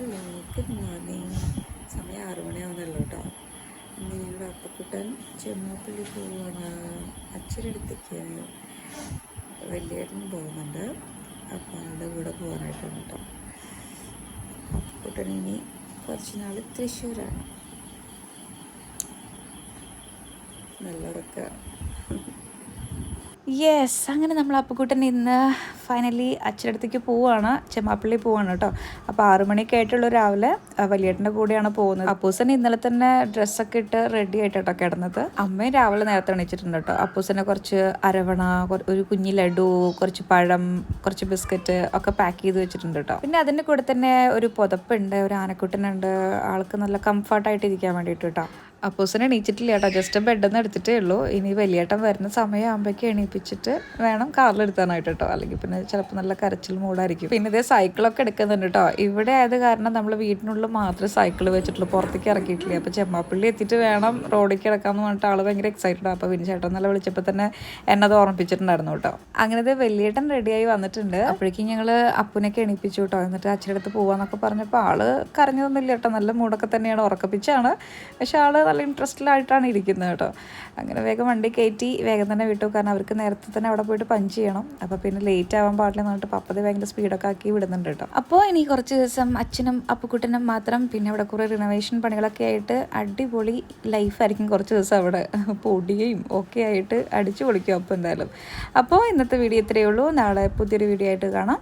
Hello, good morning. സമയം 6 മണിയാവുന്നല്ലോ കേട്ടോ. ഇന്ന് ഞങ്ങളുടെ അപ്പക്കുട്ടൻ ചെമ്മാപ്പള്ളി പോവുകയാണ്. അച്ഛനടുത്തേക്ക് വലിയേട്ടൻ പോകുന്നുണ്ട്. അപ്പോൾ ആളുടെ കൂടെ പോകാനായിട്ടാണ് കേട്ടോ. അപ്പക്കുട്ടൻ ഇനി കുറച്ച് നാൾ തൃശ്ശൂരാണ്. നല്ല ഉറക്കമാണ്. യെസ്, അങ്ങനെ നമ്മൾ അപ്പുക്കുട്ടൻ ഇന്ന് ഫൈനലി അച്ഛനടുത്തേക്ക് പോവുകയാണ്, ചെമ്മാപ്പള്ളി പോവാണ് കേട്ടോ. അപ്പോൾ 6 മണിയൊക്കെ ആയിട്ടുള്ള രാവിലെ വലിയേട്ടൻ്റെ കൂടെയാണ് പോകുന്നത്. അപ്പൂസൻ ഇന്നലെ തന്നെ ഡ്രസ്സൊക്കെ ഇട്ട് റെഡി ആയിട്ടോ കിടന്നത്. അമ്മയും രാവിലെ നേരത്തെ എണീച്ചിട്ടുണ്ട് കേട്ടോ. അപ്പൂസനെ കുറച്ച് അരവണ, ഒരു കുഞ്ഞി ലഡു, കുറച്ച് പഴം, കുറച്ച് ബിസ്ക്കറ്റ് ഒക്കെ പാക്ക് ചെയ്ത് വെച്ചിട്ടുണ്ട് കേട്ടോ. പിന്നെ അതിൻ്റെ കൂടെ തന്നെ ഒരു പുതപ്പുണ്ട്, ഒരു ആനക്കുട്ടനുണ്ട്, ആൾക്ക് നല്ല കംഫർട്ടായിട്ട് ഇരിക്കാൻ വേണ്ടിയിട്ട് കേട്ടോ. അപ്പൂസനെ എണീച്ചിട്ടില്ല കേട്ടോ, ജസ്റ്റ് ബെഡിൽ നിന്ന് എടുത്തിട്ടേ ഉള്ളൂ. ഇനി വലിയേട്ടൻ വരുന്ന സമയമാകുമ്പോഴേക്കും എണീപ്പിച്ചിട്ട് വേണം കാറിലെടുത്താനായിട്ട് കേട്ടോ, അല്ലെങ്കിൽ പിന്നെ ചിലപ്പോൾ നല്ല കരച്ചിൽ മൂടായിരിക്കും. പിന്നെ ഇതേ സൈക്കിളൊക്കെ എടുക്കുന്നുണ്ട് കേട്ടോ. ഇവിടെ ആയത് കാരണം നമ്മൾ വീട്ടിനുള്ളിൽ മാത്രമേ സൈക്കിൾ വെച്ചിട്ടുള്ളൂ, പുറത്തേക്ക് ഇറക്കിയിട്ടില്ല. അപ്പോൾ ചെമ്മാപ്പള്ളി എത്തിയിട്ട് വേണം റോഡിലേക്ക് ഇറക്കാമെന്ന് പറഞ്ഞിട്ട് ആൾ ഭയങ്കര എക്സൈറ്റഡ്. അപ്പോൾ പിന്നെ ചേട്ടൻ നല്ല വിളിച്ചപ്പോൾ തന്നെ എന്നത് ഓർമ്മിപ്പിച്ചിട്ടുണ്ടായിരുന്നു കേട്ടോ. അങ്ങനത്തെ വലിയേട്ടൻ റെഡിയായി വന്നിട്ടുണ്ട്. അപ്പോഴേക്കും ഞങ്ങൾ അപ്പുനൊക്കെ എണീപ്പിച്ചു കേട്ടോ. എന്നിട്ട് അച്ഛൻ്റെ അടുത്ത് പോകാമെന്നൊക്കെ പറഞ്ഞപ്പോൾ ആള് കരഞ്ഞതൊന്നുമില്ല കേട്ടോ, നല്ല മൂടൊക്കെ തന്നെയാണ്, ഉറക്കപ്പിച്ചാണ്. പക്ഷെ ആള് നല്ല ഇൻട്രസ്റ്റിലായിട്ടാണ് ഇരിക്കുന്നത് കേട്ടോ. അങ്ങനെ വേഗം വണ്ടി കയറ്റി വേഗം തന്നെ വിട്ടു, കാരണം അവർക്ക് നേരത്തെ തന്നെ അവിടെ പോയിട്ട് പഞ്ച് ചെയ്യണം. അപ്പോൾ പിന്നെ ലേറ്റ് ആവാൻ പാടില്ല എന്നിട്ട് പപ്പത് ഭയങ്കര സ്പീഡൊക്കെ ആക്കി വിടുന്നുണ്ട് കേട്ടോ. അപ്പോൾ ഇനി കുറച്ച് ദിവസം അച്ഛനും അപ്പുക്കുട്ടനും മാത്രം, പിന്നെ അവിടെ കുറേ റിനോവേഷൻ പണികളൊക്കെ ആയിട്ട് അടിപൊളി ലൈഫായിരിക്കും കുറച്ച് ദിവസം അവിടെ. പൊടിയും ഒക്കെ ആയിട്ട് അടിച്ചു പൊളിക്കും അപ്പോൾ എന്തായാലും. അപ്പോൾ ഇന്നത്തെ വീഡിയോ ഇത്രയേ ഉള്ളൂ. നാളെ പുതിയൊരു വീഡിയോ ആയിട്ട് കാണാം.